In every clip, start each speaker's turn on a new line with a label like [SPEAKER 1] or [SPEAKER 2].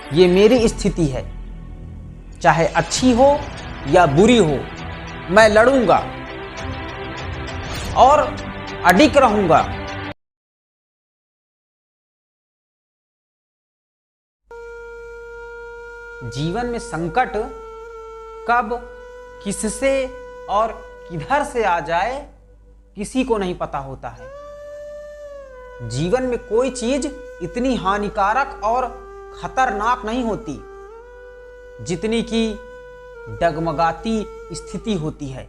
[SPEAKER 1] ये मेरी स्थिति है, चाहे अच्छी हो या बुरी हो, मैं लड़ूंगा और अडिग रहूंगा। जीवन में संकट कब, किससे और किधर से आ जाए किसी को नहीं पता होता है। जीवन में कोई चीज इतनी हानिकारक और खतरनाक नहीं होती जितनी कि डगमगाती स्थिति होती है,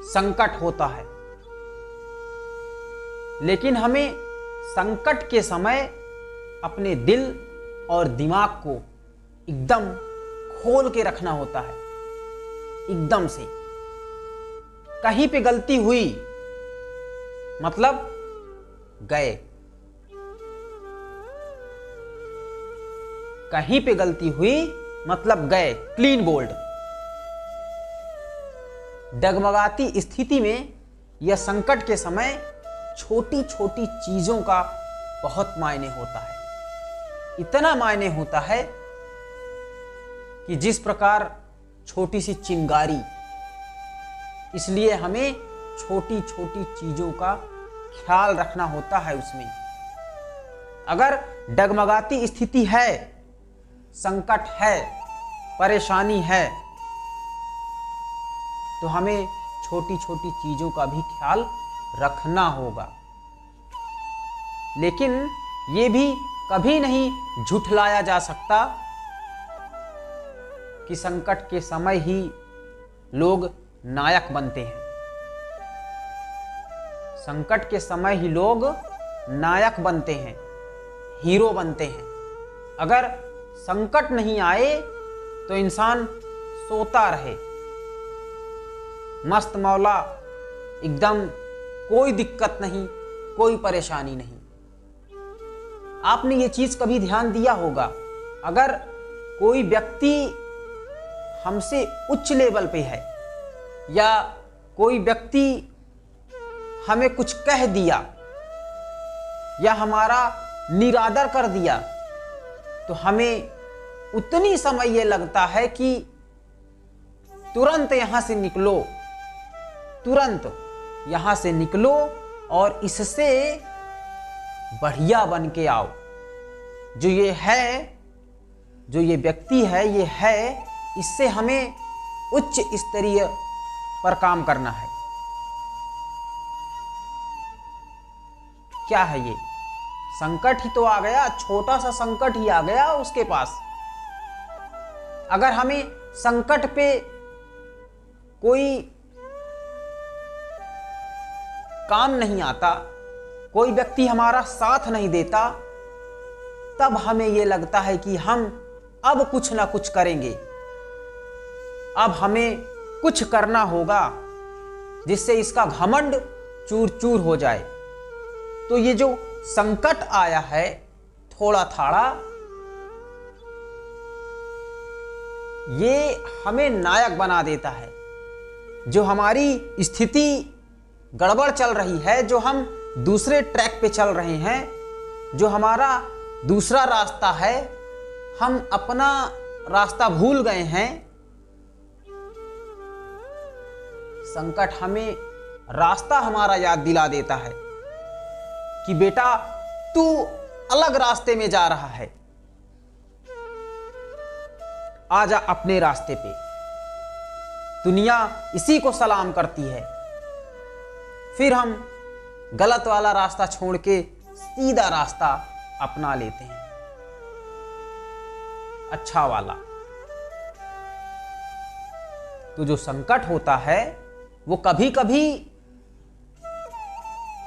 [SPEAKER 1] संकट होता है। लेकिन हमें संकट के समय अपने दिल और दिमाग को एकदम खोल के रखना होता है। एकदम से कहीं पे गलती हुई मतलब गए, कहीं पे गलती हुई मतलब गए, क्लीन बोल्ड। डगमगाती स्थिति में या संकट के समय छोटी छोटी चीजों का बहुत मायने होता है। इतना मायने होता है कि जिस प्रकार छोटी सी चिंगारी, इसलिए हमें छोटी छोटी चीजों का ख्याल रखना होता है उसमें। अगर डगमगाती स्थिति है, संकट है, परेशानी है, तो हमें छोटी छोटी चीजों का भी ख्याल रखना होगा। लेकिन ये भी कभी नहीं झुठलाया जा सकता कि संकट के समय ही लोग नायक बनते हैं। संकट के समय ही लोग नायक बनते हैं, हीरो बनते हैं। अगर संकट नहीं आए तो इंसान सोता रहे, मस्त मौला, एकदम कोई दिक्कत नहीं, कोई परेशानी नहीं। आपने ये चीज कभी ध्यान दिया होगा, अगर कोई व्यक्ति हमसे उच्च लेवल पे है या कोई व्यक्ति हमें कुछ कह दिया या हमारा निरादर कर दिया, तो हमें उतनी समय ये लगता है कि तुरंत यहां से निकलो, तुरंत यहां से निकलो और इससे बढ़िया बन के आओ। जो ये है, जो ये व्यक्ति है, ये है, इससे हमें उच्च स्तरीय पर काम करना है। क्या है ये? संकट ही तो आ गया, छोटा सा संकट ही आ गया उसके पास। अगर हमें संकट पे कोई काम नहीं आता, कोई व्यक्ति हमारा साथ नहीं देता, तब हमें यह लगता है कि हम अब कुछ ना कुछ करेंगे, अब हमें कुछ करना होगा जिससे इसका घमंड चूर चूर हो जाए। तो ये जो संकट आया है थोड़ा थाड़ा, ये हमें नायक बना देता है। जो हमारी स्थिति गड़बड़ चल रही है, जो हम दूसरे ट्रैक पे चल रहे हैं, जो हमारा दूसरा रास्ता है, हम अपना रास्ता भूल गए हैं, संकट हमें रास्ता हमारा याद दिला देता है कि बेटा तू अलग रास्ते में जा रहा है, आजा अपने रास्ते पे। दुनिया इसी को सलाम करती है। फिर हम गलत वाला रास्ता छोड़ के सीधा रास्ता अपना लेते हैं, अच्छा वाला। तो जो संकट होता है वो कभी कभी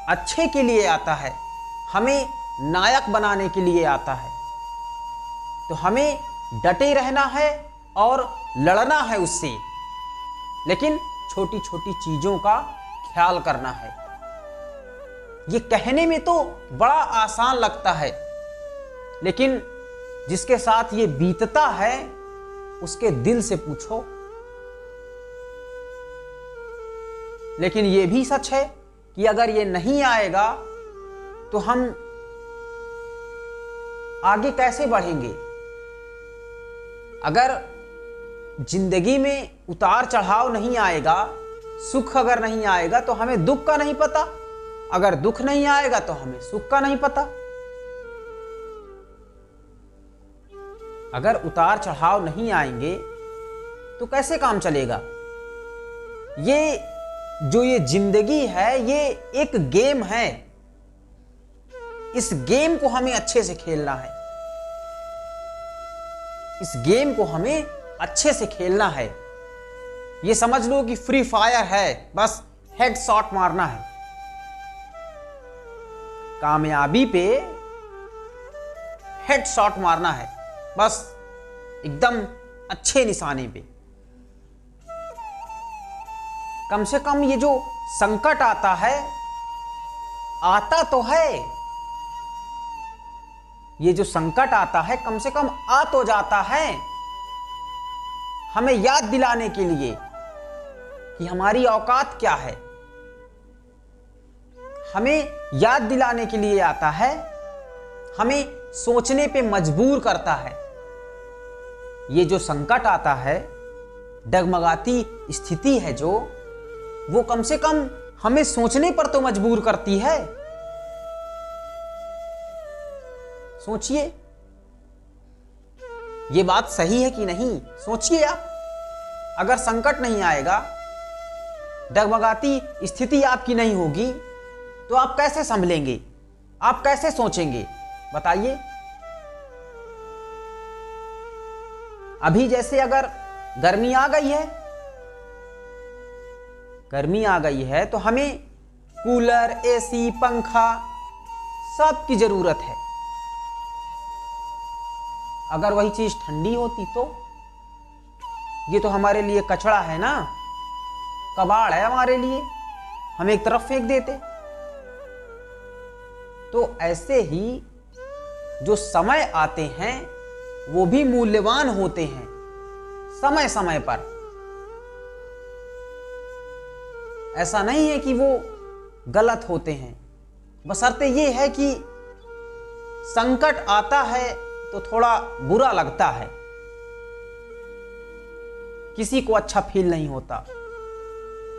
[SPEAKER 1] अच्छे के लिए आता है, हमें नायक बनाने के लिए आता है। तो हमें डटे रहना है और लड़ना है उससे, लेकिन छोटी छोटी चीजों का ख्याल करना है। ये कहने में तो बड़ा आसान लगता है, लेकिन जिसके साथ ये बीतता है उसके दिल से पूछो। लेकिन ये भी सच है कि अगर ये नहीं आएगा तो हम आगे कैसे बढ़ेंगे, अगर जिंदगी में उतार चढ़ाव नहीं आएगा, सुख अगर नहीं आएगा तो हमें दुख का नहीं पता, अगर दुख नहीं आएगा तो हमें सुख का नहीं पता। अगर उतार चढ़ाव नहीं आएंगे तो कैसे काम चलेगा? ये जिंदगी है, ये एक गेम है। इस गेम को हमें अच्छे से खेलना है, इस गेम को हमें अच्छे से खेलना है। ये समझ लो कि फ्री फायर है, बस हेड शॉट मारना है। कामयाबी पे हेड शॉट मारना है, बस एकदम अच्छे निशाने पे। कम से कम ये जो संकट आता है, आता तो है, ये जो संकट आता है कम से कम आ तो जाता है, हमें याद दिलाने के लिए कि हमारी औकात क्या है। हमें याद दिलाने के लिए आता है, हमें सोचने पे मजबूर करता है। ये जो संकट आता है, डगमगाती स्थिति है जो, वो कम से कम हमें सोचने पर तो मजबूर करती है। सोचिए, ये बात सही है कि नहीं? सोचिए आप, अगर संकट नहीं आएगा, डगमगाती स्थिति आपकी नहीं होगी, तो आप कैसे संभलेंगे? आप कैसे सोचेंगे? बताइए। अभी जैसे अगर गर्मी आ गई है, गर्मी आ गई है तो हमें कूलर, एसी, पंखा सब की जरूरत है। अगर वही चीज ठंडी होती तो? ये तो हमारे लिए कचड़ा है ना, कबाड़ है हमारे लिए, हम एक तरफ फेंक देते। तो ऐसे ही जो समय आते हैं वो भी मूल्यवान होते हैं समय समय पर। ऐसा नहीं है कि वो गलत होते हैं, बशर्ते ये है कि संकट आता है तो थोड़ा बुरा लगता है, किसी को अच्छा फील नहीं होता।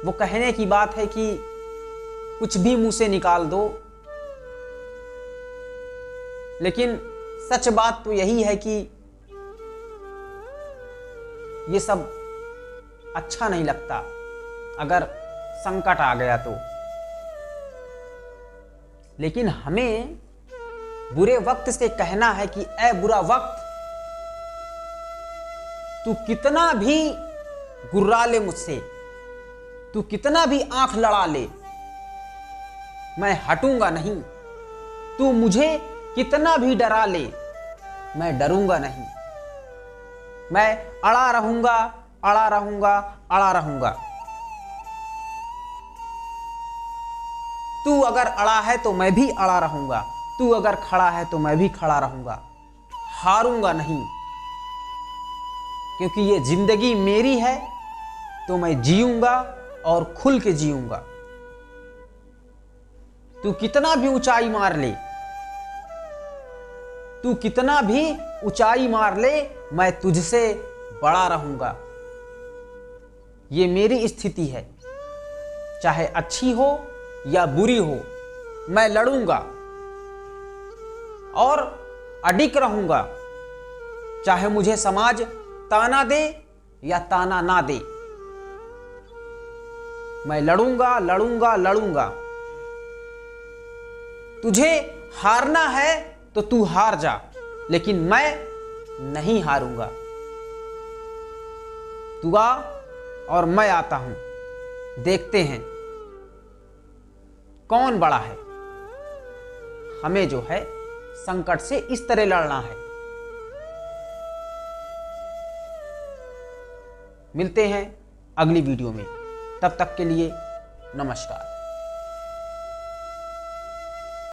[SPEAKER 1] वो कहने की बात है कि कुछ भी मुंह से निकाल दो, लेकिन सच बात तो यही है कि ये सब अच्छा नहीं लगता अगर संकट आ गया तो। लेकिन हमें बुरे वक्त से कहना है कि ऐ बुरा वक्त, तू कितना भी गुर्रा ले मुझसे, तू कितना भी आंख लड़ा ले, मैं हटूंगा नहीं। तू मुझे कितना भी डरा ले, मैं डरूंगा नहीं। मैं अड़ा रहूंगा, अड़ा रहूंगा, अड़ा रहूंगा। तू अगर अड़ा है तो मैं भी अड़ा रहूंगा, तू अगर खड़ा है तो मैं भी खड़ा रहूंगा। हारूंगा नहीं, क्योंकि ये जिंदगी मेरी है तो मैं जीऊंगा और खुल के जीऊंगा। तू कितना भी ऊंचाई मार ले, तू कितना भी ऊंचाई मार ले, मैं तुझसे बड़ा रहूंगा। ये मेरी स्थिति है, चाहे अच्छी हो या बुरी हो, मैं लड़ूंगा और अडिग रहूंगा, चाहे मुझे समाज ताना दे या ताना ना दे। मैं लड़ूंगा, लड़ूंगा, लड़ूंगा। तुझे हारना है तो तू हार जा, लेकिन मैं नहीं हारूंगा। तू आ और मैं आता हूं, देखते हैं कौन बड़ा है। हमें जो है संकट से इस तरह लड़ना है। मिलते हैं अगली वीडियो में, तब तक के लिए नमस्कार।